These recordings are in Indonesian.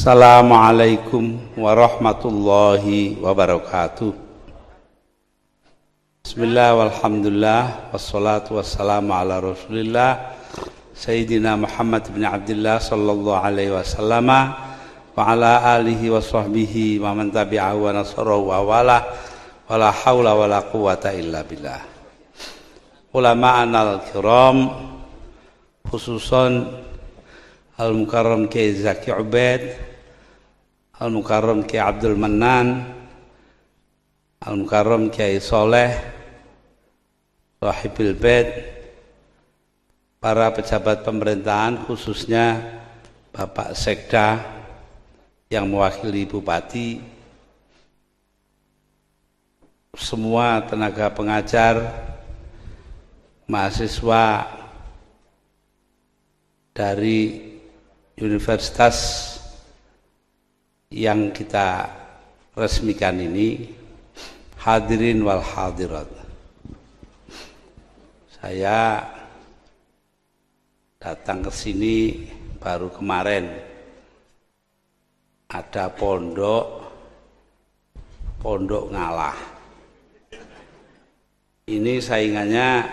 Assalamualaikum warahmatullahi wabarakatuh. Bismillah walhamdulillah wassalatu wassalamu ala rasulillah Sayyidina Muhammad bin Abdullah sallallahu alaihi wasallam wa ala alihi wa sahbihi wa man tabi'ahu wa nasarahu wa wala wala hawla wala quwata illa billah. Ulama anal kiram, khususan Al-Mukarram Kiai Zaki Ubaid, Al-Mukarram Kiai Abdul Mannan, Al-Mukarram Kiai Soleh, Sahibil Bait, para pejabat pemerintahan khususnya Bapak Sekda yang mewakili Bupati, semua tenaga pengajar, mahasiswa dari universitas yang kita resmikan ini, hadirin wal hadirat. Saya datang ke sini baru kemarin, ada pondok ngalah. Ini saingannya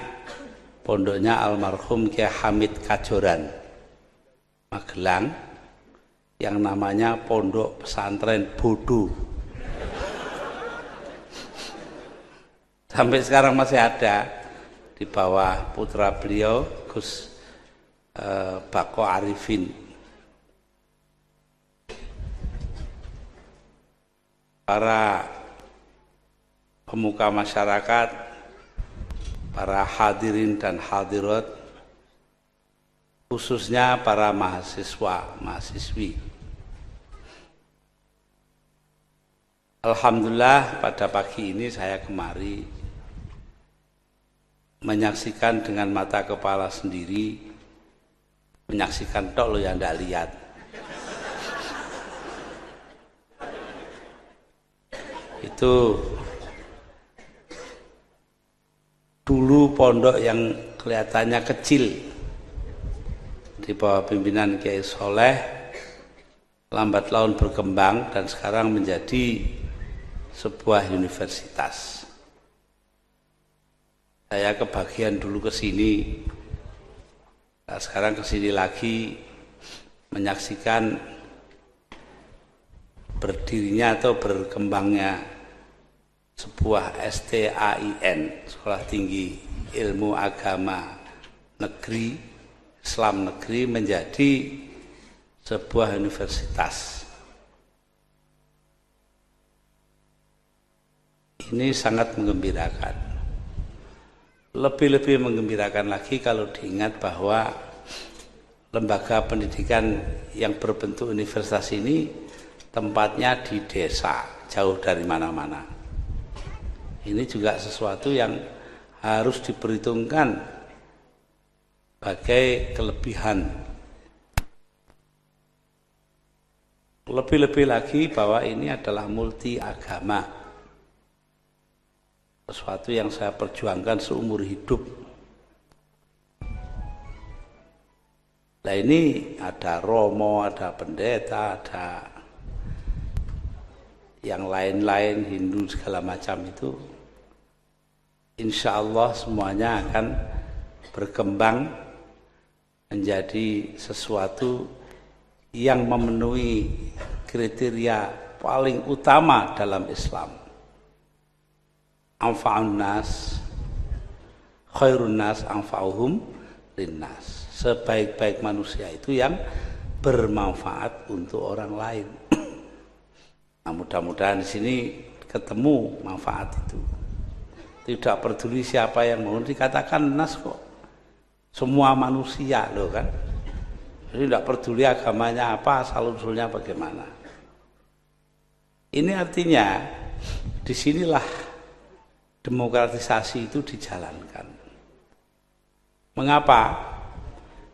pondoknya almarhum Kiai Hamid Kajoran Magelang yang namanya Pondok Pesantren Bodo. Sampai sekarang masih ada di bawah putra beliau Gus Bako Arifin. Para pemuka masyarakat, para hadirin dan hadirat, khususnya para mahasiswa, mahasiswi. Alhamdulillah pada pagi ini saya kemari menyaksikan dengan mata kepala sendiri, menyaksikan tok lo yang tidak lihat. Itu dulu pondok yang kelihatannya kecil di bawah pimpinan Kiai Soleh, lambat laun berkembang dan sekarang menjadi sebuah universitas. Saya kebagian dulu ke sini, nah sekarang ke sini lagi menyaksikan berdirinya atau berkembangnya sebuah STAIN, Sekolah Tinggi Ilmu Agama Negeri, Islam Negeri, menjadi sebuah universitas. Ini sangat menggembirakan. Lebih-lebih menggembirakan lagi kalau diingat bahwa lembaga pendidikan yang berbentuk universitas ini tempatnya di desa, jauh dari mana-mana. Ini juga sesuatu yang harus diperhitungkan sebagai kelebihan. Lebih-lebih lagi bahwa ini adalah multi agama, sesuatu yang saya perjuangkan seumur hidup. Nah ini ada romo, ada pendeta, ada yang lain-lain, Hindu segala macam itu. Insya Allah semuanya akan berkembang menjadi sesuatu yang memenuhi kriteria paling utama dalam Islam. Anfa'un nas, khairun nas anfa'uhum linnas. Sebaik-baik manusia itu yang bermanfaat untuk orang lain. Nah, mudah-mudahan di sini ketemu manfaat itu. Tidak peduli siapa yang mau, dikatakan nas kok. Semua manusia loh kan. Jadi tidak peduli agamanya apa, asal-usulnya bagaimana. Ini artinya disinilah demokratisasi itu dijalankan. Mengapa?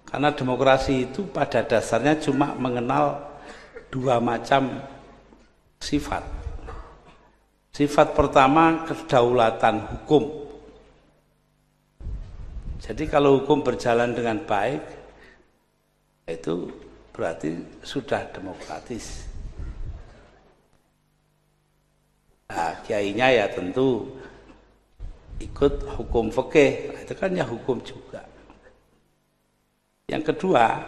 Karena demokrasi itu pada dasarnya cuma mengenal dua macam sifat. Sifat pertama kedaulatan hukum. Jadi kalau hukum berjalan dengan baik, itu berarti sudah demokratis. Nah, kiainya ya tentu ikut hukum fikih, nah, itu kan ya hukum juga. Yang kedua,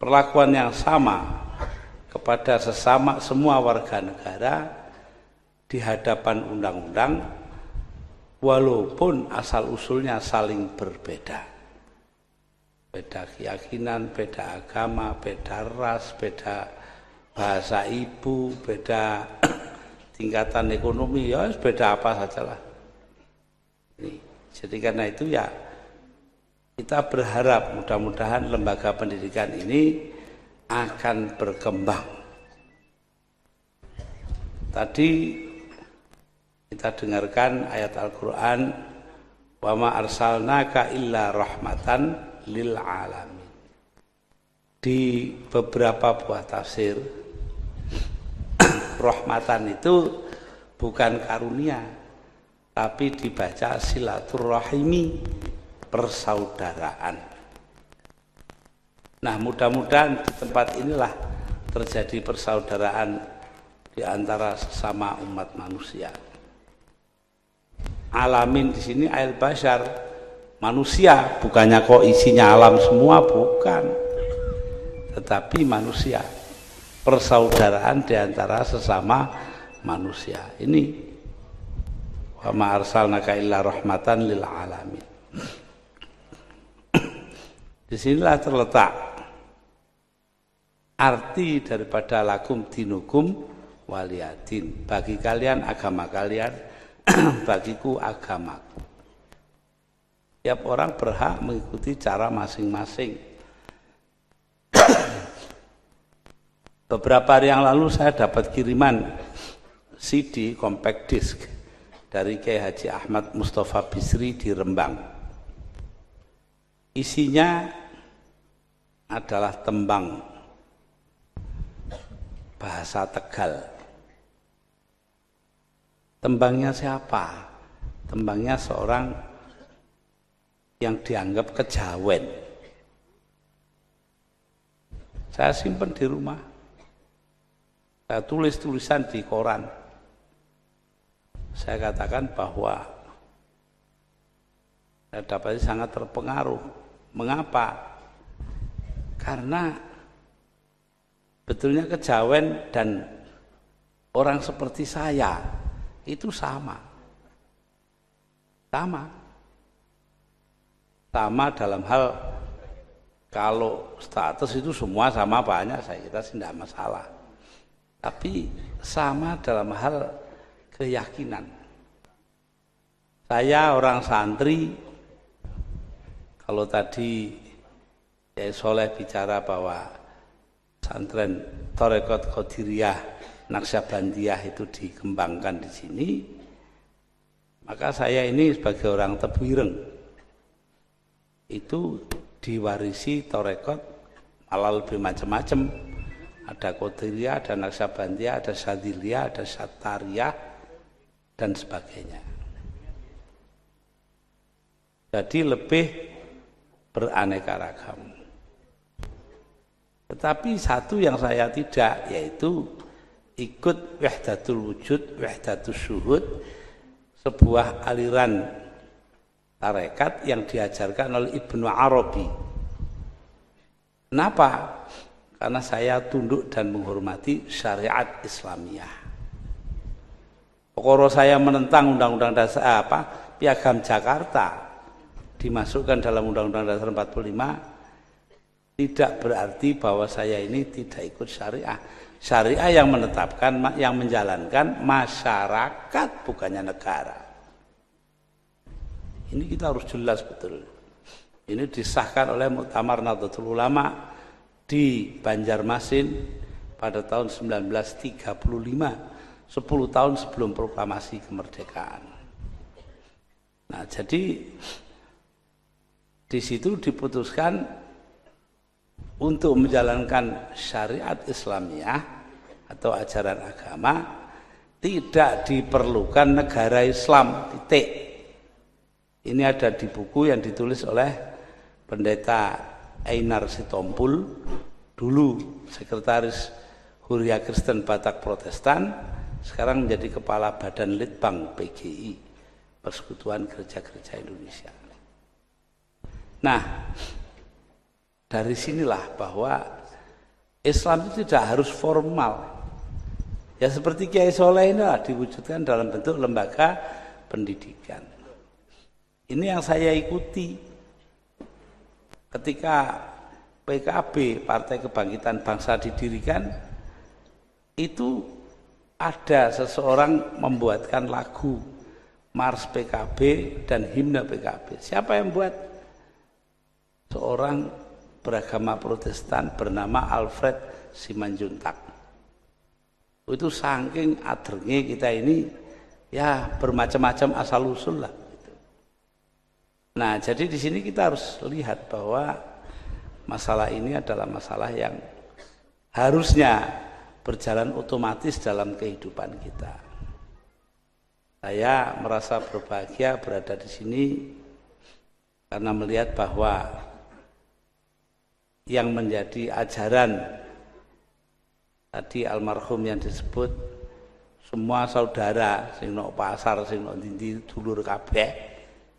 perlakuan yang sama kepada sesama semua warga negara di hadapan undang-undang walaupun asal-usulnya saling berbeda. Beda keyakinan, beda agama, beda ras, beda bahasa ibu, beda tingkatan ekonomi, ya beda apa sajalah. Jadi karena itu ya kita berharap mudah-mudahan lembaga pendidikan ini akan berkembang. Tadi kita dengarkan ayat Al-Quran, wa ma arsalnaka illa rahmatan lil alamin. Di beberapa buah tafsir, rahmatan itu bukan karunia, tapi dibaca silaturrahimi, persaudaraan. Nah, mudah-mudahan di tempat inilah terjadi persaudaraan di antara sesama umat manusia. Alamin di sini ail bashar, manusia, bukannya kok isinya alam semua, bukan. Tetapi manusia, persaudaraan di antara sesama manusia. Ini wa ma arsalnaka illa rahmatan lil alamin. Disinilah terletak arti daripada lakum dinukum waliyadin. Bagi kalian agama kalian, bagiku agamaku. Tiap orang berhak mengikuti cara masing-masing. Beberapa hari yang lalu saya dapat kiriman CD compact disc dari Kiai Haji Ahmad Mustafa Bisri di Rembang. Isinya adalah tembang bahasa Tegal. Tembangnya siapa? Tembangnya seorang yang dianggap kejawen. Saya simpan di rumah. Saya tulis tulisan di koran. Saya katakan bahwa saya dapat sangat terpengaruh. Mengapa? Karena betulnya kejawen dan orang seperti saya itu sama. Sama dalam hal kalau status itu semua sama banyak, saya kira sih tidak masalah. Tapi sama dalam hal keyakinan. Saya orang santri, kalau tadi Kiai Soleh bicara bahwa pesantren Tharekat Qadiriyah Naqsyabandiyah itu dikembangkan di sini, maka saya ini sebagai orang Tebuireng itu diwarisi Tharekat malah lebih macam-macam. Ada Qadiriyah, ada Naqsyabandiyah, ada Syadziliyah, ada Syattariyah dan sebagainya. Jadi lebih beraneka ragam. Tetapi satu yang saya tidak, yaitu ikut wahdatul wujud, wahdatul syuhud, sebuah aliran tarekat yang diajarkan oleh Ibnu Arabi. Kenapa? Karena saya tunduk dan menghormati syariat Islamiyah. Pokoknya saya menentang undang-undang dasar Piagam Jakarta dimasukkan dalam Undang-Undang Dasar 45, tidak berarti bahwa saya ini tidak ikut syariah. Syariah yang menetapkan, yang menjalankan masyarakat, bukannya negara. Ini kita harus jelas betul. Ini disahkan oleh Muktamar Nahdlatul Ulama di Banjarmasin pada tahun 1935, 10 tahun sebelum proklamasi kemerdekaan. Nah, jadi di situ diputuskan untuk menjalankan syariat Islamiyah atau ajaran agama tidak diperlukan negara Islam, titik. Ini ada di buku yang ditulis oleh Pendeta Einar Sitompul, dulu sekretaris Huria Kristen Batak Protestan, sekarang menjadi kepala Badan Litbang PGI, Persekutuan Gereja-Gereja Indonesia. Nah, dari sinilah bahwa Islam itu tidak harus formal. Ya seperti Kiai Soleh ini diwujudkan dalam bentuk lembaga pendidikan. Ini yang saya ikuti ketika PKB, Partai Kebangkitan Bangsa didirikan, itu ada seseorang membuatkan lagu Mars PKB dan himne PKB. Siapa yang buat? Seorang beragama Protestan bernama Alfred Simanjuntak. Itu saking adrenge kita ini, ya bermacam-macam asal-usul lah. Nah, jadi di sini kita harus lihat bahwa masalah ini adalah masalah yang harusnya berjalan otomatis dalam kehidupan kita. Saya merasa berbahagia berada di sini karena melihat bahwa yang menjadi ajaran tadi almarhum yang disebut semua saudara sing nok pasar sing nok ndi dulur kabeh,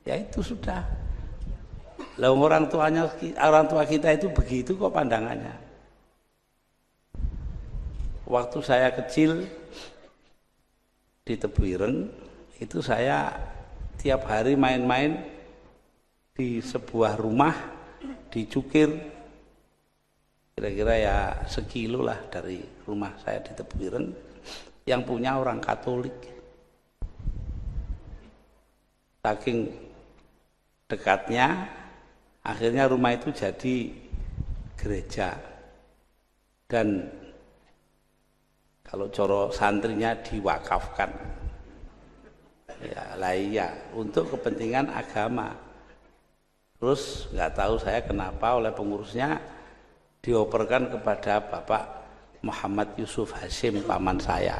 ya itu sudah. Lah orang tua kita itu begitu kok pandangannya. Waktu saya kecil di Tebuireng itu saya tiap hari main-main di sebuah rumah di Cukir, kira-kira ya sekilo lah dari rumah saya di Tebuireng, yang punya orang Katolik. Saking dekatnya, akhirnya rumah itu jadi gereja. Dan kalau coro santrinya diwakafkan. Ya, lah iya, untuk kepentingan agama. Terus nggak tahu saya kenapa oleh pengurusnya dioperkan kepada Bapak Muhammad Yusuf Hashim, paman saya.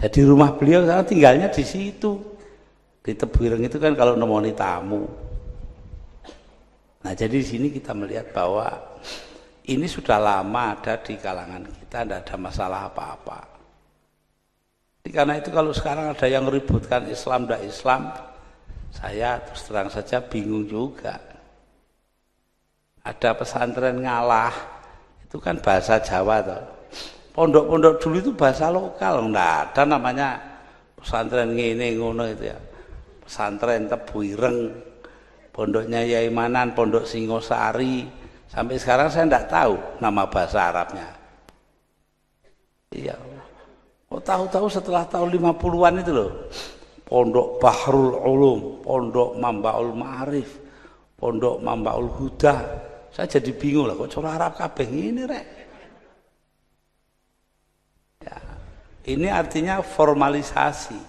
Jadi rumah beliau saya tinggalnya di situ. Di Tebuireng itu kan kalau nemoni tamu. Nah, jadi di sini kita melihat bahwa ini sudah lama ada di kalangan kita, tidak ada masalah apa-apa. Karena itu kalau sekarang ada yang ributkan Islam dan Islam, saya terus terang saja bingung juga. Ada pesantren ngalah, itu kan bahasa Jawa toh. Pondok-pondok dulu itu bahasa lokal, enggak ada namanya pesantren ngene ngono itu ya. Pesantren Tebuireng, pondoknya Yai Manan, pondok Singosari, sampai sekarang saya enggak tahu nama bahasa Arabnya. Iya. Oh, tahu-tahu setelah tahun 50-an itu loh. Pondok Bahrul Ulum, pondok Mambaul Ma'arif, pondok Mambaul Huda. Saya jadi bingung lah, kok cara Arab kabeh ini rek. Ya, ini artinya formalisasi,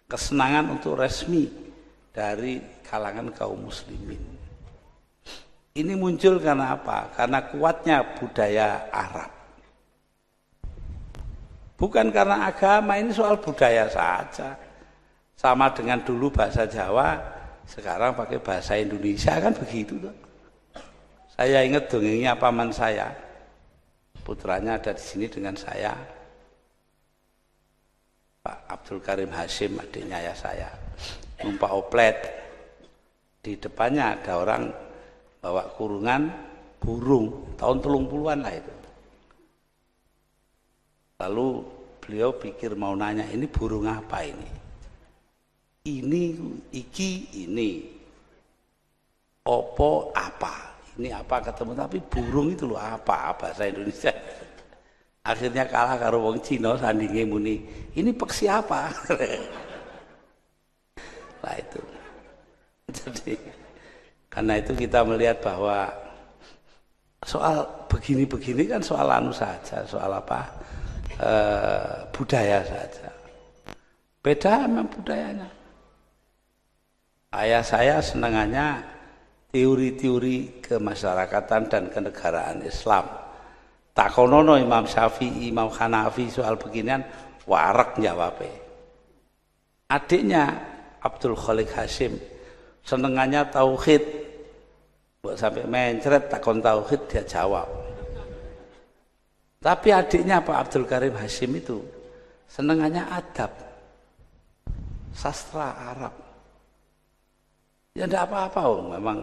kesenangan untuk resmi dari kalangan kaum muslimin. Ini muncul karena apa? Karena kuatnya budaya Arab. Bukan karena agama, ini soal budaya saja. Sama dengan dulu bahasa Jawa, sekarang pakai bahasa Indonesia, kan begitu tuh. Saya ingat dongengnya paman saya, putranya ada di sini dengan saya, Pak Abdul Karim Hashim, adiknya ya saya, numpak oplet, di depannya ada orang bawa kurungan burung, tahun 30-an lah itu. Lalu beliau pikir mau nanya, ini burung apa ini? Ini opo apa? Ini apa ketemu, tapi burung itu loh apa bahasa Indonesia. Akhirnya kalah karo wong Cina sandinge muni, ini peksi apa? Nah itu. Jadi karena itu kita melihat bahwa soal begini-begini kan soal anu saja, soal apa? Budaya saja. Beda memang budayanya. Ayah saya senangannya teori-teori kemasyarakatan dan kenegaraan Islam. Takonono Imam Syafi'i, Imam Hanafi soal beginian warak jawabnya. Adiknya Abdul Khalik Hashim senengannya tauhid. Buat sampai mencret takon tauhid dia jawab. Tapi adiknya Pak Abdul Karim Hashim itu senengannya adab, sastra Arab. Ya enggak apa-apa, memang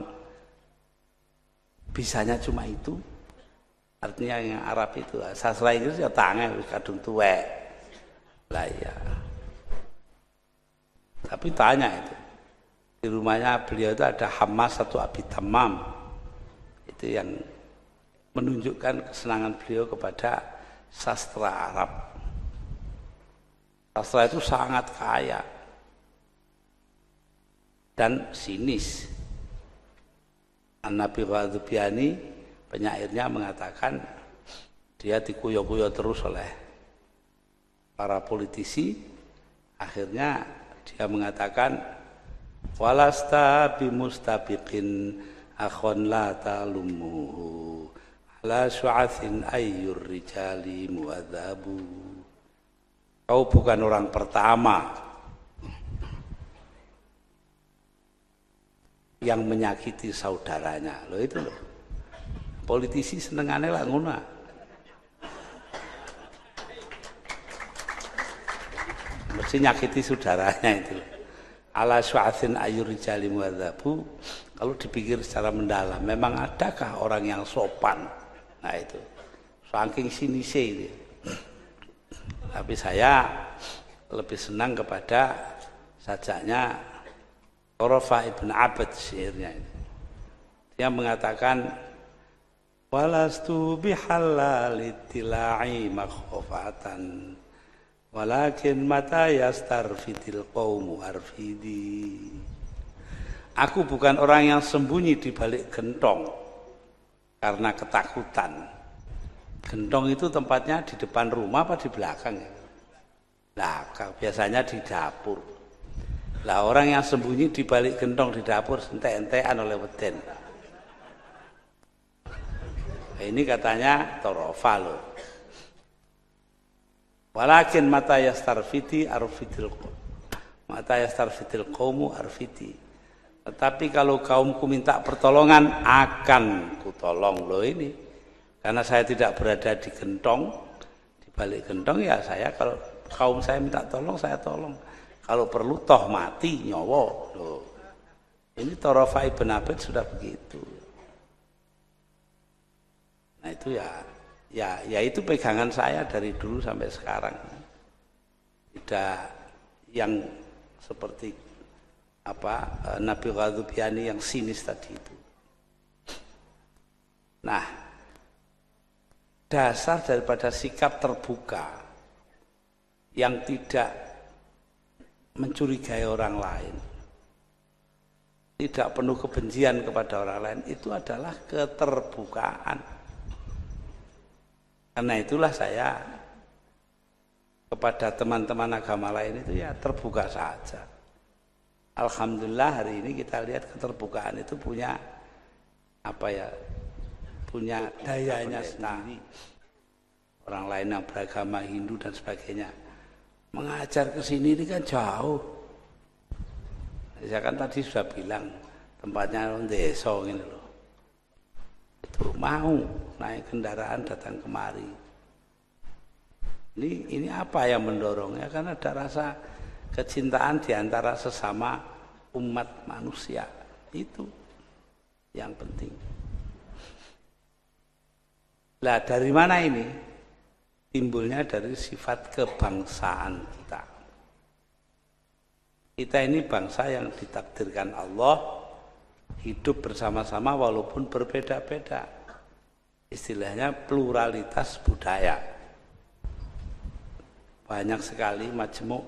bisanya cuma itu. Artinya yang Arab itu, sastra Inggris ya tangan kadung tuwek. Lah ya. Tapi tanya itu. Di rumahnya beliau itu ada Hamas satu Abi Tamam. Itu yang menunjukkan kesenangan beliau kepada sastra Arab. Sastra itu sangat kaya dan sinis. An-Nabi Ghadzubiani, penyairnya, mengatakan dia dikuyok-kuyok terus oleh para politisi. Akhirnya dia mengatakan, walasta bimustabiqin akhon la talumuhu ala syu'athin ayyur rijali muadzabu. Kau bukan orang pertama yang menyakiti saudaranya. Loh itu loh. Politisi senengannya lah ngono. Mesti nyakiti saudaranya itu. Ala syu'athin ayyur rijali muadzabu. Kalau dipikir secara mendalam, memang adakah orang yang sopan? Nah itu, saking sinisnya itu. Tapi saya lebih senang kepada sajaknya Qurafa ibn Abad, syairnya itu. Dia mengatakan, walastu bihallalitila'i makhofatan, walakin mata yastarfidil qawmu arfidi. Aku bukan orang yang sembunyi di balik gentong karena ketakutan. Gentong itu tempatnya di depan rumah apa di belakang ya? Belakang, biasanya di dapur. Lah orang yang sembunyi di balik gentong di dapur entek-entekan oleh weden. Nah, ini katanya Torofa loh. Walakin mata yastarfidi arfidil qawmu arfidi. Tetapi kalau kaumku minta pertolongan, akan kutolong. Loh ini, karena saya tidak berada di gentong, di balik gentong ya saya, kalau kaum saya minta tolong, saya tolong. Kalau perlu toh mati, nyawa. Loh. Ini Torofa ibn Abid sudah begitu. Nah itu ya itu pegangan saya dari dulu sampai sekarang. Tidak yang seperti Nabi Ghadzubiani yang sinis tadi itu. Nah, dasar daripada sikap terbuka yang tidak mencurigai orang lain, tidak penuh kebencian kepada orang lain, itu adalah keterbukaan. Karena itulah saya kepada teman-teman agama lain itu ya terbuka saja. Alhamdulillah hari ini kita lihat keterbukaan itu punya punya dayanya sendiri. Orang lain yang beragama Hindu dan sebagainya mengajar ke sini ini kan jauh. Saya kan tadi sudah bilang tempatnya desa ini loh. Itu mau naik kendaraan datang kemari. Ini apa yang mendorongnya? Karena ada rasa kecintaan di antara sesama umat manusia. Itu yang penting. Lah dari mana ini? Timbulnya dari sifat kebangsaan kita. Kita ini bangsa yang ditakdirkan Allah hidup bersama-sama walaupun berbeda-beda. Istilahnya pluralitas budaya. Banyak sekali majmu'atus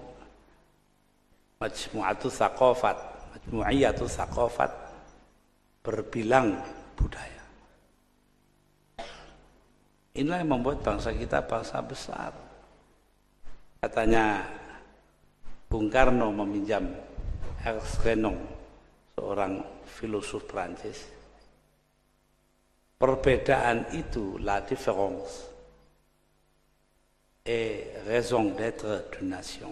tsaqafat, majmu'iyatus tsaqafat, berbilang budaya. Inilah yang membuat bangsa kita bangsa besar. Katanya Bung Karno meminjam Ernst Renan, seorang filosof Prancis. Perbedaan itu, la différence et raison d'être d'une nation.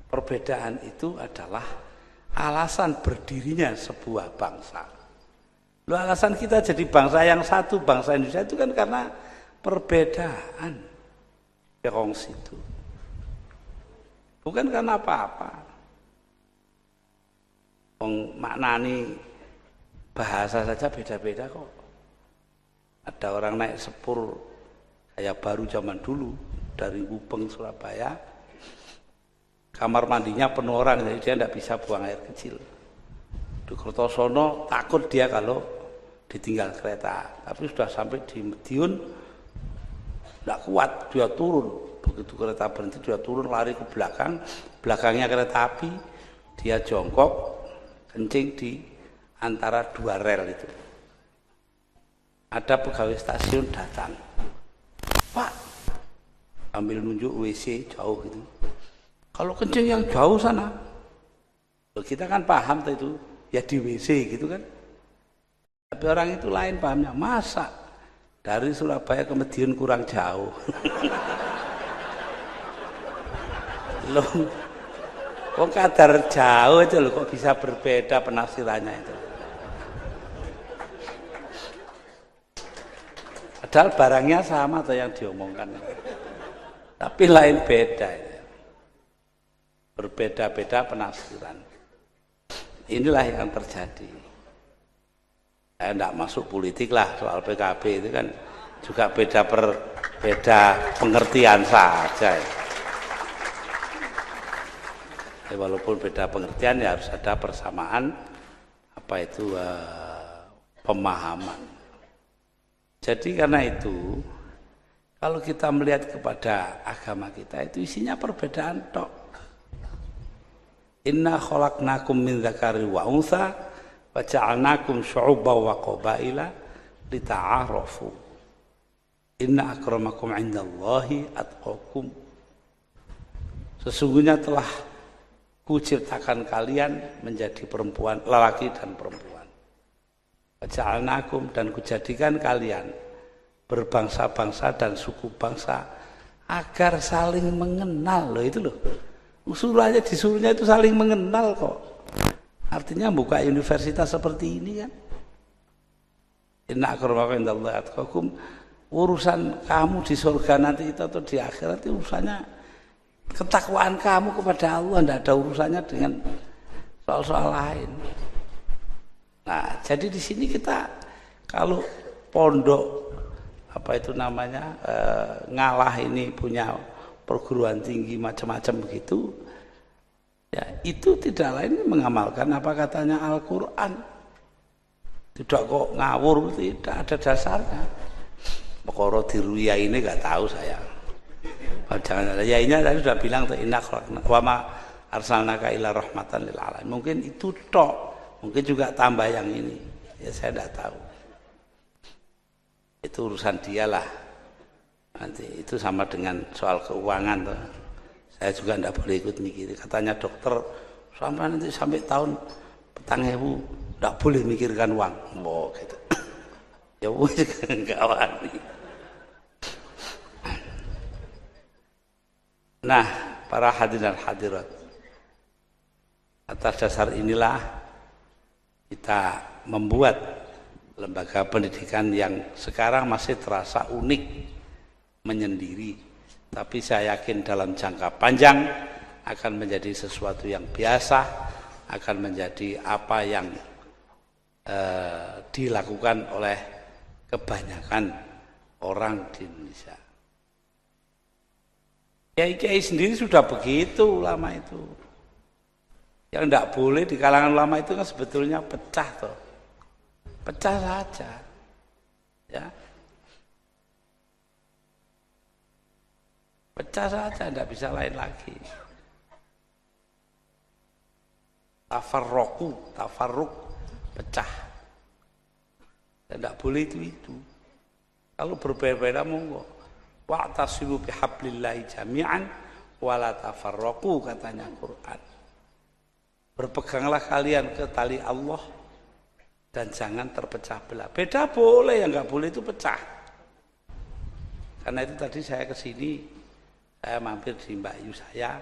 Perbedaan itu adalah alasan berdirinya sebuah bangsa. Loh, alasan kita jadi bangsa yang satu, bangsa Indonesia itu kan karena perbedaan yang situ. Bukan karena apa-apa. Maknani bahasa saja beda-beda kok. Ada orang naik sepur kayak baru zaman dulu dari Gubeng Surabaya, kamar mandinya penuh orang, jadi dia tidak bisa buang air kecil. Di Kertosono takut dia kalau ditinggal kereta, tapi sudah sampai di Madiun tidak kuat, dia turun. Begitu kereta berhenti dia turun, lari ke belakang, belakangnya kereta api, dia jongkok kencing di antara dua rel itu. Ada pegawai stasiun datang, Pak, ambil nunjuk WC jauh gitu. Kalau kencing yang jauh sana, kita kan paham itu ya di WC gitu kan. Tapi orang itu lain pahamnya, masa dari Surabaya ke Madiun kurang jauh. Loh, kok kadar jauh aja loh, kok bisa berbeda penafsirannya itu. Padahal barangnya sama atau yang diomongkan, tapi lain beda. Berbeda-beda penafsiran. Inilah yang terjadi. Saya tidak masuk politik lah, soal PKB itu kan juga beda pengertian saja. Walaupun beda pengertian ya harus ada persamaan pemahaman. Jadi karena itu kalau kita melihat kepada agama kita itu isinya perbedaan tok. Inna khalaqnakum min dzakari wa untha wa ja'alnakum syu'uban wa qabaila lita'arafu. Inna akramakum 'indallahi atqakum. Sesungguhnya telah kuciptakan kalian menjadi perempuan, lelaki dan perempuan. Waja'alnakum, dan kujadikan kalian berbangsa-bangsa dan suku bangsa agar saling mengenal. Loh itu loh. Usulannya disuruhnya itu saling mengenal kok. Artinya buka universitas seperti ini kan. Inna akramakum indallahi atqakum. Urusan kamu di surga nanti itu atau di akhirat itu urusannya ketakwaan kamu kepada Allah, tidak ada urusannya dengan soal-soal lain. Nah, jadi di sini kita kalau pondok ngalah ini punya perguruan tinggi macam-macam begitu, ya itu tidak lain mengamalkan apa katanya Al-Quran. Tidak kok ngawur, tidak ada dasarnya. Pokoknya diruya ini nggak tahu saya. Jangan ada ya, ini tadi sudah bilang inna khalaqna wa ma arsalnaka illa rahmatan lil alamin. Mungkin itu tok, mungkin juga tambah yang ini. Ya saya tidak tahu. Itu urusan dialah. Nanti itu sama dengan soal keuangan tuh. Saya juga tidak boleh ikut mikir. Katanya dokter sampai tahun 2000 tidak boleh mikirkan uang. Oh gitu. Ya wis enggak wani. Nah, para hadirin dan hadirat, atas dasar inilah kita membuat lembaga pendidikan yang sekarang masih terasa unik, menyendiri. Tapi saya yakin dalam jangka panjang akan menjadi sesuatu yang biasa, akan menjadi apa yang dilakukan oleh kebanyakan orang di Indonesia. Kiai-kiai sendiri sudah begitu ulama itu. Yang tidak boleh di kalangan ulama itu kan sebetulnya pecah toh. Pecah saja. Ya. Pecah saja, tidak bisa lain lagi. Tafarruk, pecah. Dan tidak boleh itu. Kalau berbeda-beda monggo. Wa'tasimu bihablillahi jami'an wala tafarraqu, katanya Quran. Berpeganglah kalian ke tali Allah dan jangan terpecah belah. Beda boleh, yang enggak boleh itu pecah. Karena itu tadi saya ke sini, saya mampir di Mbak Yu saya.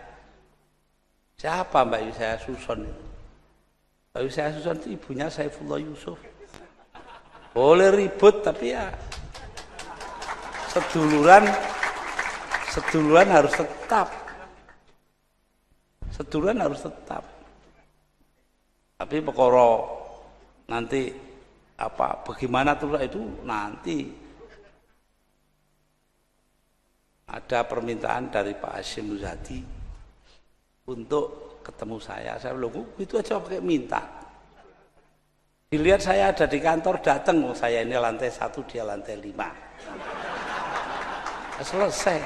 Siapa Mbak Yu saya? Suson itu. Mbak Yu saya Suson itu ibunya Saifullah Yusuf. Boleh ribut tapi ya seduluran harus tetap. Seduluran harus tetap. Tapi perkara nanti bagaimana tuh itu nanti ada permintaan dari Pak Hasyim Muzadi untuk ketemu saya. Saya bilang, itu aja pakai minta. Dilihat saya ada di kantor, datang. Saya ini lantai 1, dia lantai 5. Selesai.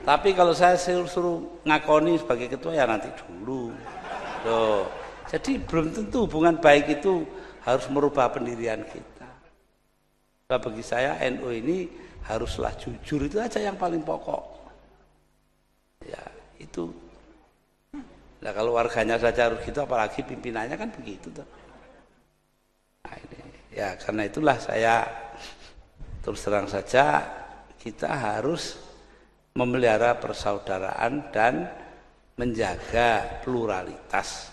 Tapi kalau saya suruh ngakoni sebagai ketua, ya nanti dulu. Loh. Jadi belum tentu hubungan baik itu harus merubah pendirian kita. Nah, bagi saya NU ini haruslah jujur, itu aja yang paling pokok. Ya, itu. Nah, kalau warganya saja harus gitu, apalagi pimpinannya kan begitu tuh. Nah, ini. Ya, karena itulah saya terus terang saja kita harus memelihara persaudaraan dan menjaga pluralitas.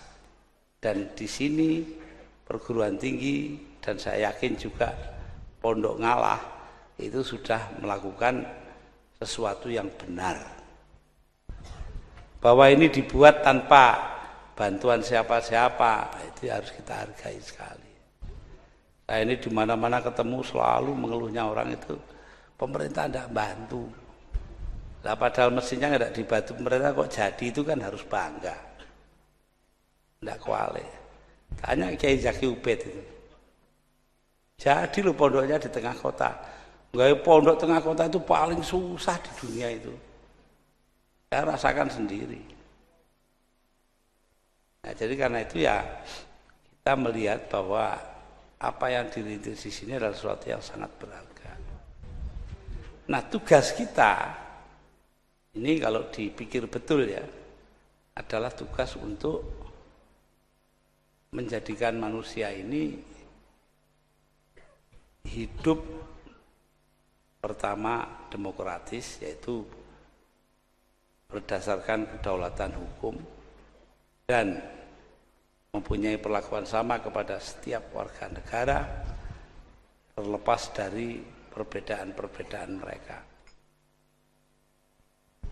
Dan di sini perguruan tinggi dan saya yakin juga Pondok Ngalah itu sudah melakukan sesuatu yang benar. Bahwa ini dibuat tanpa bantuan siapa-siapa, itu harus kita hargai sekali. Saya ini di mana-mana ketemu selalu mengeluhnya orang itu, pemerintah tidak bantu. Nah, padahal mestinya tidak dibantu pemerintah kok jadi, itu kan harus bangga. Tidak kuali. Tanya Kiai Zaki Ubed itu. Jadi lo pondoknya di tengah kota. Enggak, pondok tengah kota itu paling susah di dunia itu. Saya rasakan sendiri. Nah, jadi karena itu ya kita melihat bahwa apa yang dirintis di sini adalah sesuatu yang sangat berharga. Nah, tugas kita ini kalau dipikir betul ya adalah tugas untuk menjadikan manusia ini hidup pertama demokratis, yaitu berdasarkan kedaulatan hukum dan mempunyai perlakuan sama kepada setiap warga negara terlepas dari perbedaan-perbedaan mereka.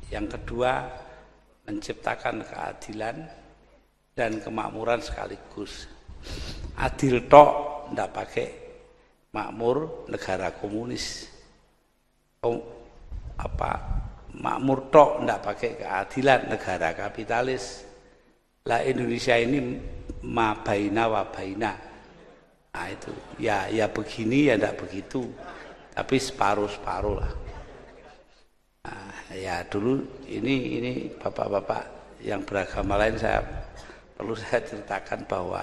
Yang kedua, menciptakan keadilan dan kemakmuran sekaligus. Adil tok ndak pakai makmur negara komunis. Makmur tok ndak pakai keadilan negara kapitalis. Lah Indonesia ini ma baina wa baina. Nah itu ya begini ya ndak begitu. Tapi separuh-separuh lah. Nah, ya dulu ini bapak-bapak yang beragama lain perlu saya ceritakan bahwa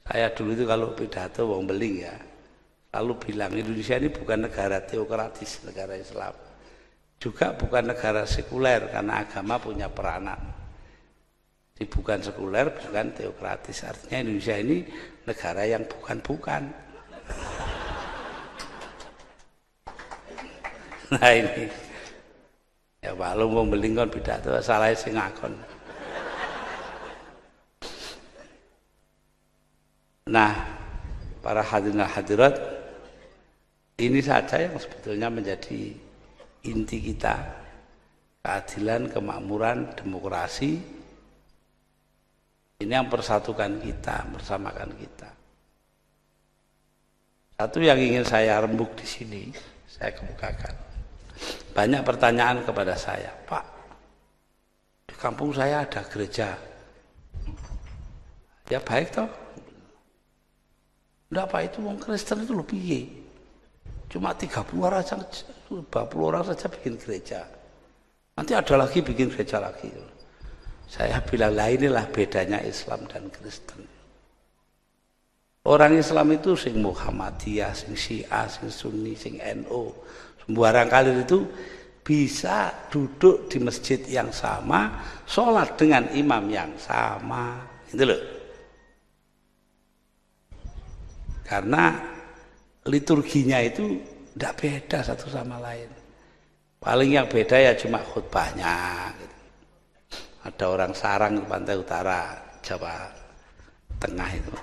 saya dulu itu kalau pidato wong beling ya lalu bilang Indonesia ini bukan negara teokratis, negara Islam, juga bukan negara sekuler karena agama punya peranan. Jadi bukan sekuler, bukan teokratis, artinya Indonesia ini negara yang bukan-bukan. Nah ini ya Pak lu wong beling kon pidato salah sing ngakon. Nah, para hadirin hadirat, ini saja yang sebetulnya menjadi inti kita, keadilan, kemakmuran, demokrasi. Ini yang persatukan kita, bersamakan kita. Satu yang ingin saya rembuk di sini, saya kemukakan. Banyak pertanyaan kepada saya, Pak, di kampung saya ada gereja. Ya baik toh. Enggak apa itu wong Kristen itu lebih piye? Cuma 30 orang saja, 40 orang saja bikin gereja. Nanti ada lagi bikin gereja lagi. Saya bilang lah inilah bedanya Islam dan Kristen. Orang Islam itu sing Muhammadiyah, sing Syiah, sing Sunni, sing NU. Barangkali itu bisa duduk di masjid yang sama, sholat dengan imam yang sama. Itu loh. Karena liturginya itu tidak beda satu sama lain. Paling yang beda ya cuma khutbahnya. Gitu. Ada orang sarang di pantai utara Jawa Tengah itu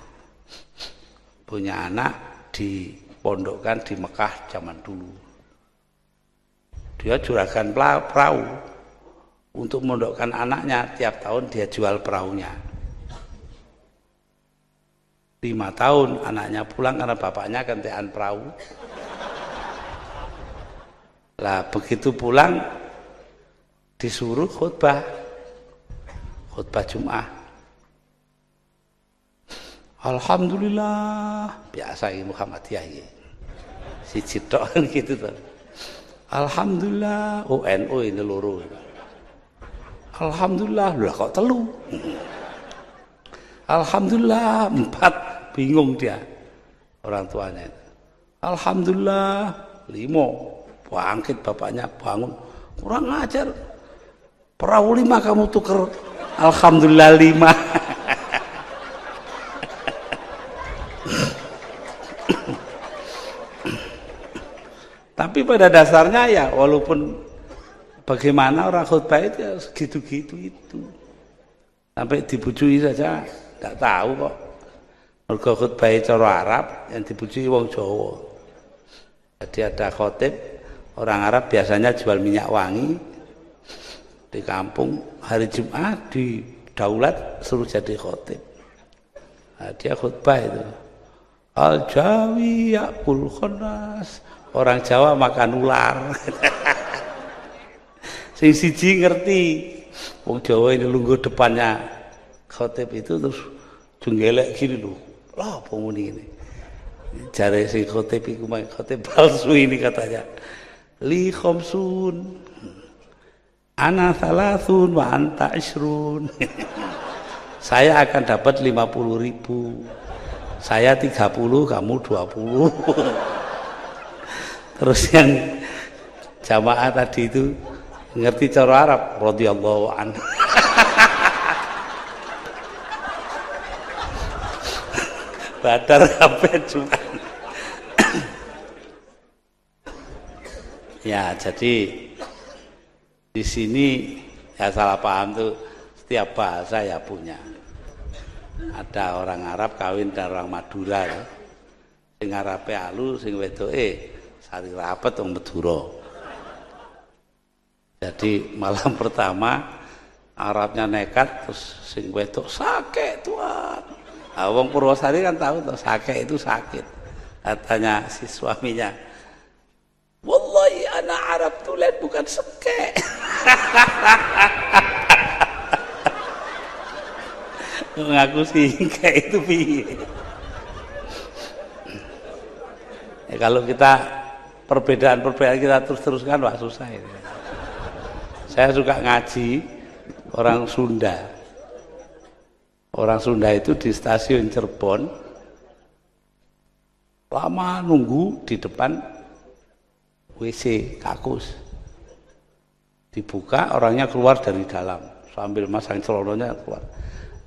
punya anak dipondokkan di Mekah zaman dulu. Dia juragan perahu. Untuk mondokkan anaknya, tiap tahun dia jual perahunya. 5 tahun anaknya pulang karena bapaknya gantian perahu. Lah begitu pulang disuruh khutbah Jumat. Alhamdulillah, biasa ini Muhammadiyah ini. Si tok gitu tuh. Alhamdulillah, NU ini loro. Alhamdulillah, lah kok telu. Alhamdulillah 4, bingung dia orang tuanya. Alhamdulillah 5, bangkit bapaknya bangun. Kurang ajar, perahu 5 kamu tuker. Alhamdulillah 5. Tapi pada dasarnya ya walaupun bagaimana orang khutbah itu ya segitu-gitu itu. Sampai dibujui saja tidak tahu kok. Mergo khutbah cara Arab yang dibujui wong Jawa. Jadi ada khotib orang Arab biasanya jual minyak wangi di kampung hari Jumat di daulat suruh jadi khotib. Nah, dia khutbah itu. Al-Jawi yakul khanas. Orang Jawa makan ular. Sing siji ngerti. Wong Jawa ini lungguh depannya khotib itu terus jenggelek gini loh. Lah apa muni ini? Jare si khotib iku khotib palsu ini katanya. Li khamsun. Ana thalathun wa anta isrun. Saya akan dapat 50.000. Saya 30, kamu 20. Terus yang jamaah tadi itu ngerti cara Arab, radhiyallahu anhu. Badar sampai Jumat. Ya, jadi di sini ya salah paham tuh setiap bahasa ya punya. Ada orang Arab kawin dan orang Madura ya. Sing Arabe alus, sing wedoke sari rapet wong Madura. Jadi malam pertama Arabnya nekat terus sing wedok sakit Tuhan. Nah, wong Purwosari kan tahu tuh sakit itu sakit. Katanya si suaminya, wallahi anak Arab tulen bukan sekek. Ngaku sih kayak itu piye. Ya, kalau kita perbedaan-perbedaan kita terus-teruskan wah susah ini. Saya suka ngaji orang Sunda. Orang Sunda itu di stasiun Cirebon lama nunggu di depan WC kakus. Dibuka orangnya keluar dari dalam sambil masang celonanya keluar.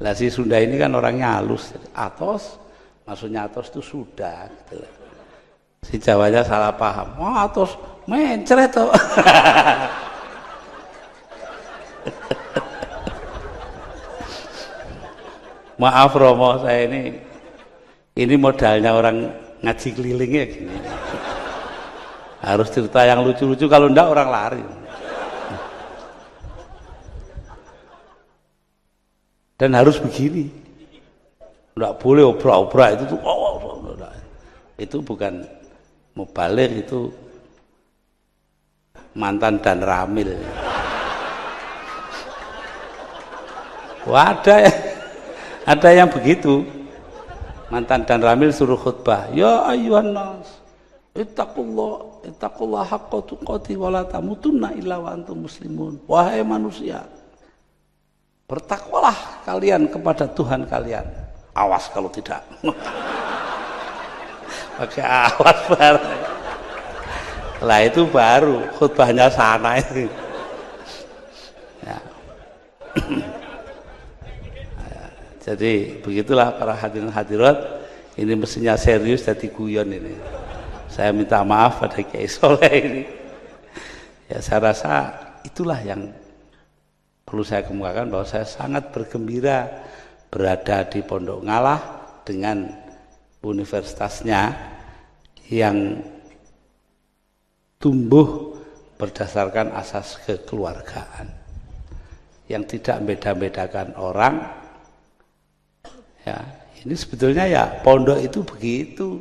Lah si Sunda ini kan orangnya halus. Atos, maksudnya atos itu sudah gitu. Si Jawanya salah paham. Wah, atos mencret toh. Maaf Romo, saya ini modalnya orang ngaji keliling ya gini. Harus cerita yang lucu-lucu, kalau enggak orang lari. Dan harus begini. Enggak boleh obrak-obrak itu tuh. Itu bukan mubalik, itu mantan dan ramil. Wah, ada yang begitu. Mantan dan ramil suruh khutbah. Ya ayyuhan nas, ittaqullah haqqa tuqatih wa la tamutunna illa wa antum muslimun. Wahai manusia, bertakwalah kalian kepada Tuhan kalian. Awas kalau tidak. Pakai awas baru. Lah itu baru khutbahnya sana itu. Ya. Jadi begitulah para hadirin hadirat, ini mestinya serius jadi guyon ini. Saya minta maaf pada Kiai Soleh ini. Ya saya rasa itulah yang perlu saya kemukakan, bahwa saya sangat bergembira berada di Pondok Ngalah dengan universitasnya yang tumbuh berdasarkan asas kekeluargaan yang tidak beda-bedakan orang. Ya, ini sebetulnya ya pondok itu begitu.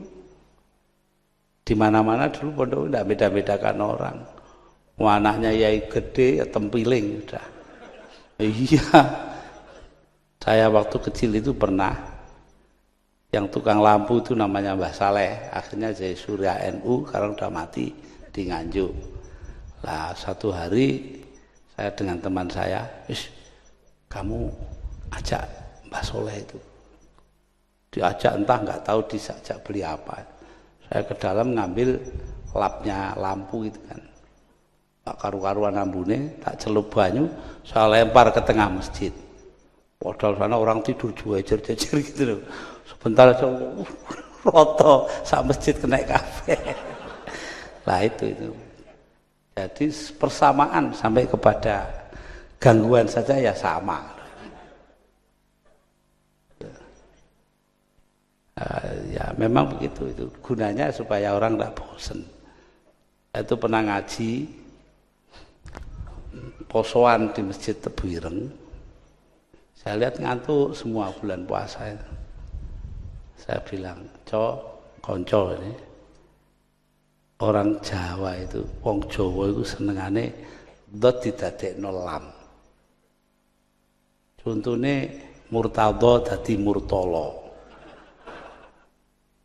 Di mana-mana dulu pondok tidak beda-bedakan orang. Anaknya yai gede ya tempiling udah. Iya. Saya waktu kecil itu pernah yang tukang lampu itu namanya Mbah Saleh, akhirnya jadi Surya NU, sekarang udah mati di Nganjuk. Lah satu hari saya dengan teman saya, kamu ajak Mbah Soleh itu. Diajak entah nggak tahu diajak beli apa. Saya ke dalam ngambil lapnya lampu itu kan. Tak karu-karuan ambune, tak celup banyu, saya lempar ke tengah masjid. Padahal sana orang tidur jejer-jejer gitu loh. Sebentar aja roto sak masjid kena kafe. Lah itu. Jadi persamaan sampai kepada gangguan saja ya sama. Ya memang begitu, itu gunanya supaya orang tidak bosan. Itu pernah ngaji posoan di Masjid Tebuireng. Saya lihat ngantuk semua bulan puasa itu. Saya bilang, konco ini orang Jawa itu, wong Jawa itu senengane dot didadekno lam. Contohnya murtadha dadi murtala.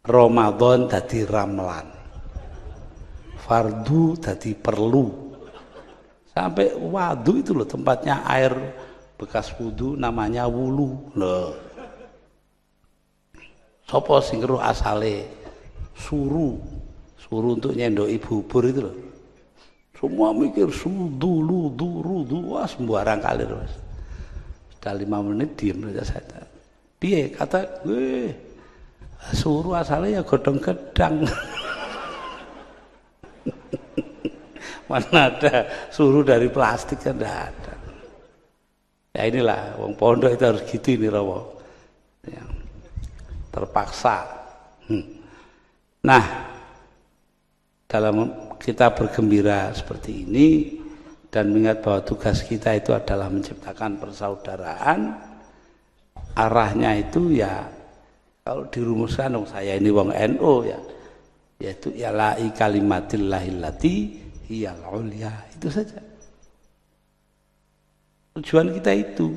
Ramadan dadi ramlan, fardu dadi perlu, sampai wadu itu loh tempatnya air bekas wudu namanya wulu loh. Sopo sing ngeruh asale suru untuk nyendoki bubur itu loh. Semua mikir sudu rudu wah sembarang kali terus. Sudah 5 menit diam saja saya. Piye kata gue suruh asalnya ya godong gedang. Mana ada suruh dari plastik kan tidak ada. Ya inilah wong pondok itu harus gitu ini Rawo. Ya, terpaksa. Nah, dalam kita bergembira seperti ini dan mengingat bahwa tugas kita itu adalah menciptakan persaudaraan, arahnya itu ya kalau dirumuskan dong saya ini wong NU ya, yaitu ilahi kalimatillahillati hiyal ulya, itu saja. Tujuan kita itu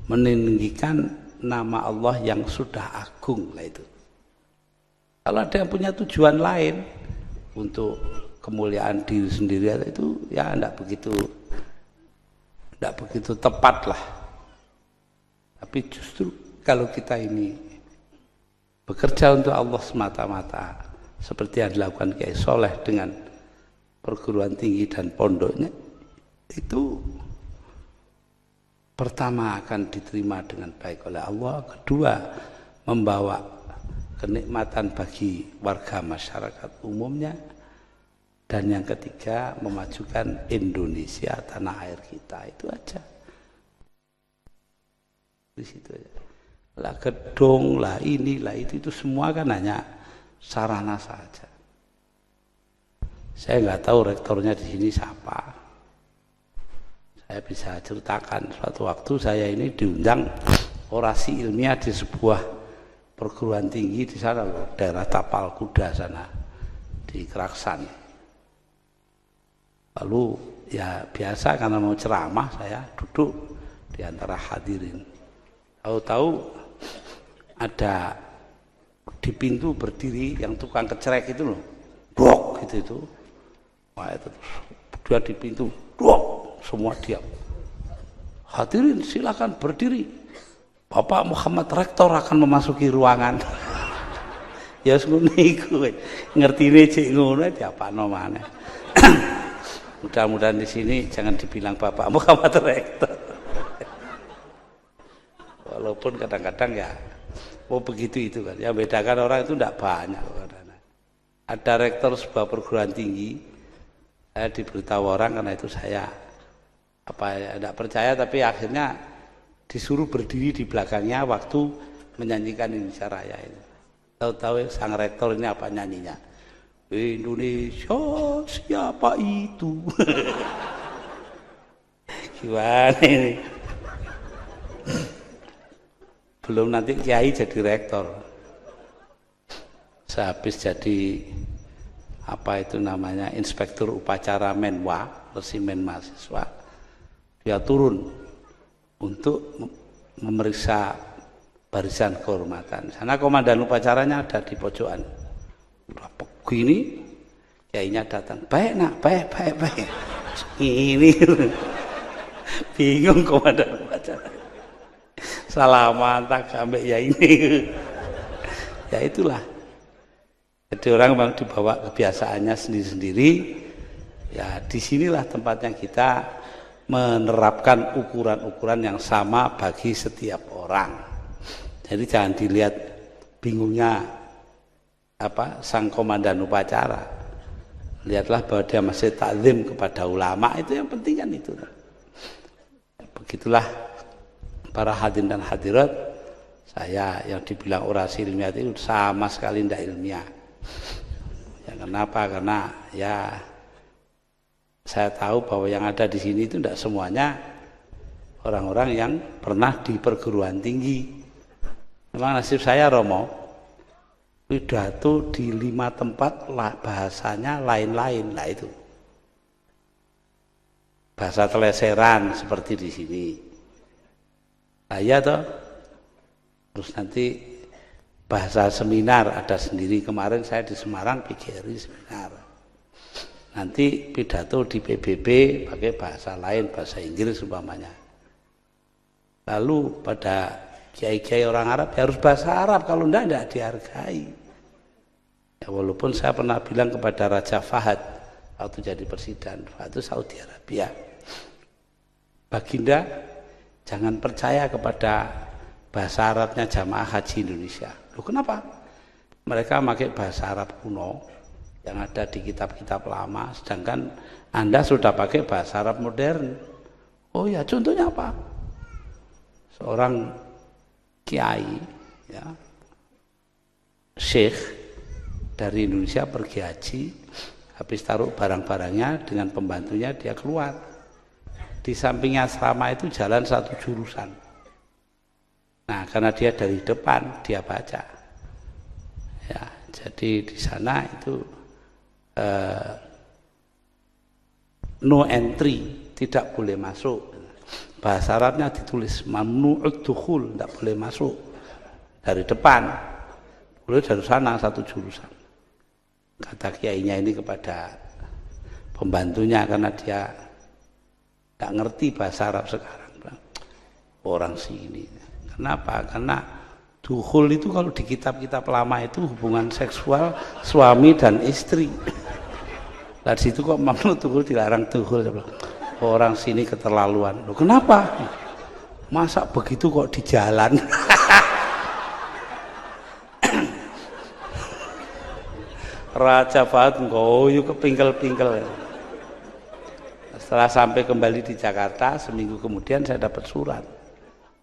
meninggikan nama Allah yang sudah agung lah itu. Kalau ada yang punya tujuan lain untuk kemuliaan diri sendiri itu ya tidak begitu tepat lah. Tapi justru kalau kita ini bekerja untuk Allah semata-mata seperti yang dilakukan Kiai Soleh dengan perguruan tinggi dan pondoknya, itu pertama akan diterima dengan baik oleh Allah, kedua membawa kenikmatan bagi warga masyarakat umumnya, dan yang ketiga memajukan Indonesia tanah air kita. Itu aja di situ aja. Lah gedung, lah ini, lah itu semua kan hanya sarana saja. Saya nggak tahu rektornya di sini siapa. Saya bisa ceritakan suatu waktu saya ini diundang orasi ilmiah di sebuah perguruan tinggi di sana loh, daerah Tapal Kuda sana di Keraksan. Lalu ya biasa karena mau ceramah saya duduk di antara hadirin. Tahu-tahu ada di pintu berdiri yang tukang kecerek itu loh, dok gitu itu. Wah itu dia di pintu, dok, semua diam. Hadirin silakan berdiri. Bapak Muhammad Rektor akan memasuki ruangan. Ya ngono iku ngertine cek ngono diapano maneh. Mudah-mudahan di sini jangan dibilang Bapak Muhammad Rektor. Walaupun kadang-kadang ya begitu itu kan. Yang bedakan orang itu tidak banyak. Ada rektor sebuah perguruan tinggi, saya diberitahu orang karena itu saya tidak percaya, tapi akhirnya disuruh berdiri di belakangnya waktu menyanyikan Indonesia Raya ini. Tahu-tahu sang rektor ini apa nyanyinya? Indonesia siapa itu? Gimana ini? Belum nanti kiai jadi rektor. Sehabis jadi apa itu namanya inspektur upacara Menwa, resimen mahasiswa, dia turun untuk memeriksa barisan kehormatan. Sana komandan upacaranya ada di pojokan. Udah begini, kiainya datang. Baik nak, baik. Ini bingung komandan upacara. Salaman tak sampai ya ini. Ya itulah. Jadi orang memang dibawa kebiasaannya sendiri-sendiri. Ya disinilah tempatnya kita menerapkan ukuran-ukuran yang sama bagi setiap orang. Jadi jangan dilihat bingungnya sang komandan upacara. Lihatlah bahwa dia masih takzim kepada ulama, itu yang penting kan itu. Begitulah para hadirin dan hadirat, saya yang dibilang orasi ilmiah itu sama sekali tidak ilmiah. Ya, kenapa? Karena ya saya tahu bahwa yang ada di sini itu tidak semuanya orang-orang yang pernah di perguruan tinggi. Memang nasib saya Romo, pidato di 5 tempat bahasanya lain-lain lah itu. Bahasa teleseran seperti di sini. Nah, iya toh. Terus nanti bahasa seminar ada sendiri. Kemarin saya di Semarang PGRI seminar. Nanti pidato di PBB pakai bahasa lain, bahasa Inggris umpamanya. Lalu pada kiai-kiai orang Arab ya harus bahasa Arab, kalau tidak dihargai. Ya, walaupun saya pernah bilang kepada Raja Fahad waktu jadi presiden, itu Saudi Arabia, Baginda jangan percaya kepada bahasa Arabnya jamaah haji Indonesia. Loh kenapa? Mereka pakai bahasa Arab kuno yang ada di kitab-kitab lama, sedangkan Anda sudah pakai bahasa Arab modern. Oh ya, contohnya apa? Seorang kiai, ya, syekh dari Indonesia pergi haji, habis taruh barang-barangnya dengan pembantunya dia keluar. Di sampingnya asrama itu jalan satu jurusan. Nah, karena dia dari depan dia baca. Ya, jadi di sana itu no entry, tidak boleh masuk. Bahasa Arabnya ditulis mamnu'ud dukhul, tidak boleh masuk dari depan, boleh dari sana satu jurusan. Kata kiainya ini kepada pembantunya karena dia tidak ngerti bahasa Arab sekarang. Orang sini. Kenapa? Karena dukhul itu kalau di kitab-kitab lama itu hubungan seksual suami dan istri. Nah di situ kok mamnu dukhul dilarang dukhul. Orang sini keterlaluan. Loh, kenapa? Masa begitu kok di jalan? Raja Fahad ngoyo kepingkel-pingkel. Setelah sampai kembali di Jakarta, seminggu kemudian saya dapat surat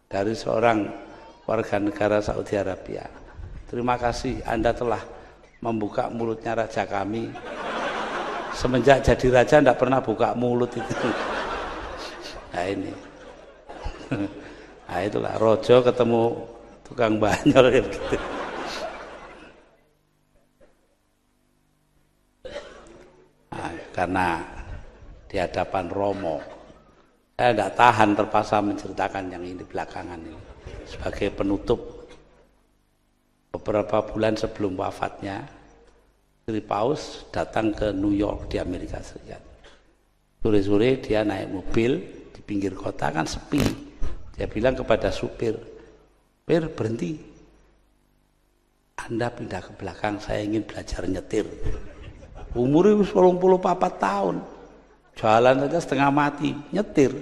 dari seorang warga negara Saudi Arabia. Terima kasih Anda telah membuka mulutnya raja kami. Semenjak jadi raja tidak pernah buka mulut itu. Nah ini. Nah itulah rojo ketemu tukang banyol gitu. Nah, karena di hadapan Romo, saya tidak tahan terpaksa menceritakan yang ini belakangan ini sebagai penutup. Beberapa bulan sebelum wafatnya, Sri Paus datang ke New York di Amerika Serikat. Sore-sore dia naik mobil di pinggir kota kan sepi. Dia bilang kepada supir, "Pir, berhenti. Anda pindah ke belakang, saya ingin belajar nyetir." Umurnya 84 tahun. Jalan saja setengah mati, nyetir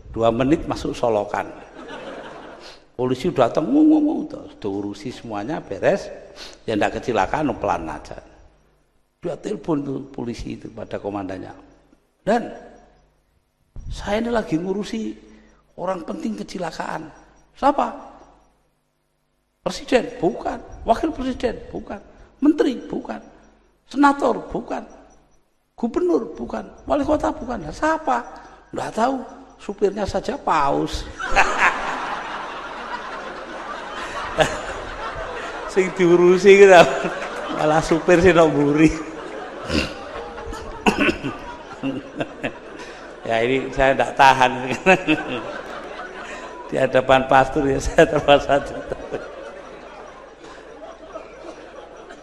2 menit masuk Solokan. Polisi datang, urusi semuanya beres, ya tidak kecelakaan, pelan aja. Dia telepon tuh polisi itu pada komandannya. Dan saya ini lagi ngurusi orang penting kecelakaan. Siapa? Presiden? Bukan. Wakil presiden? Bukan. Menteri? Bukan. Senator bukan, gubernur bukan, wali kota bukan. Nah, siapa? Nggak tahu. Supirnya saja paus. Sing diurusi kita malah supir sih noburi. Ya ini saya tidak tahan. Di hadapan pastor ya saya terpaksa tutup.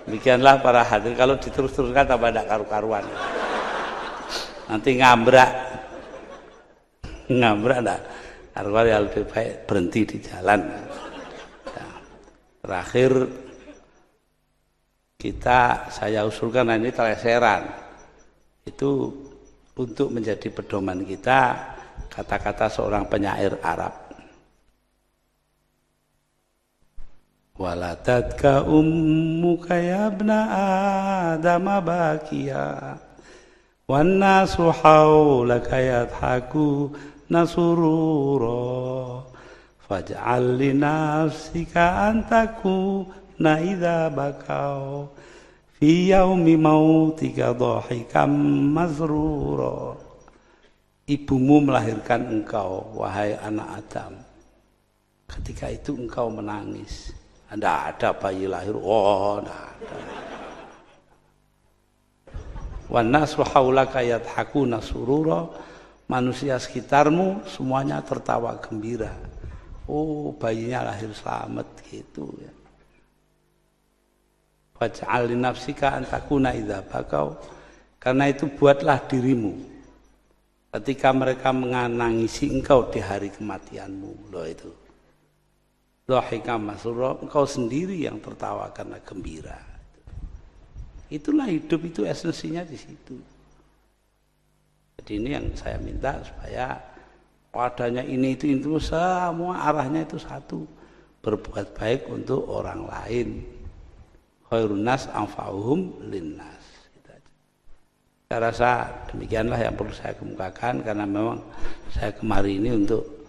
Demikianlah para hadirin, kalau diterus-teruskan tambah tidak karu-karuan. Nanti ngambrak enggak karuan, ya lebih baik berhenti di jalan. Terakhir saya usulkan ini teleseran itu untuk menjadi pedoman kita, kata-kata seorang penyair Arab. Waladatka ummuka ya ibna Adam bakiya wan nasu haulaka yadhaku nasurura faj'al li nafsika antakuna idza bakau fi yaumi mautika dhahikam mazrura. Ibumu melahirkan engkau, wahai anak Adam. Ketika itu engkau menangis. Tidak ada bayi lahir, tidak ada. Wan nasu haulaka yadhakuna surura. Manusia sekitarmu semuanya tertawa gembira. Oh, bayinya lahir selamat gitu ya. Waj'al li nafsika an takuna idza bakau. Karena itu buatlah dirimu ketika mereka menangisi engkau di hari kematianmu. Loh itu. Dhahika masrura, engkau sendiri yang tertawa karena gembira. Itulah hidup, itu esensinya di situ. Jadi ini yang saya minta supaya padanya ini itu semua arahnya itu satu, berbuat baik untuk orang lain. Khairun nas anfa'uhum linnas. Saya rasa demikianlah yang perlu saya kemukakan, karena memang saya kemari ini untuk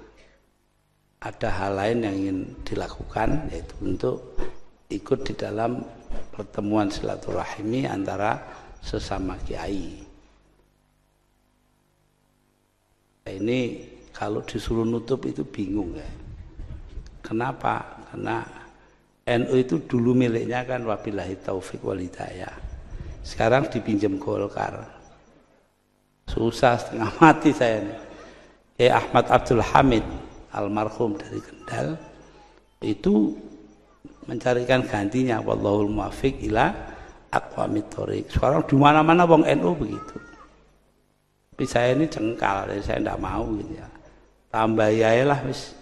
ada hal lain yang ingin dilakukan, yaitu untuk ikut di dalam pertemuan silaturahimi antara sesama kiai. Ini kalau disuruh nutup itu bingung ya. Kenapa? Karena NU itu dulu miliknya kan wabillahi taufik wal hidayah. Sekarang dipinjam Golkar. Susah setengah mati saya ini. Ahmad Abdul Hamid almarhum dari Kendal itu mencarikan gantinya, wallahul muwaffiq ila aqwamit thoriq. Sekarang di mana-mana wong NU begitu. Tapi saya ini cengkal, saya tidak mau gitu ya. Tambah ya lah wis.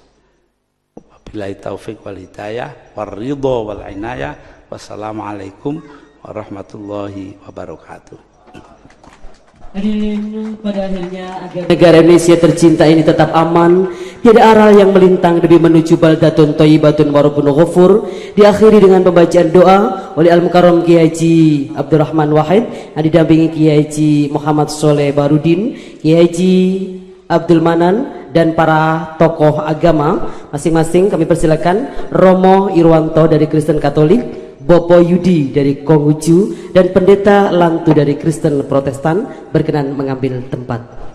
Wabillahi taufik wal hidayah waridho wal inayah. Wassalamualaikum warahmatullahi wabarakatuh. Hadirin, pada akhirnya agar negara Indonesia tercinta ini tetap aman, tiada aral yang melintang demi menuju baldatun thayyibatun wa rabbun ghafur, diakhiri dengan pembacaan doa oleh Al-Mukarram Kiai Haji Abdurrahman Wahid yang didampingi Kiai Haji Muhammad Soleh Barudin, Kiai Haji Abdul Manan, dan para tokoh agama. Masing-masing kami persilakan Romo Irwanto dari Kristen Katolik, Bopo Yudi dari Konghucu, dan Pendeta Lantu dari Kristen Protestan berkenan mengambil tempat.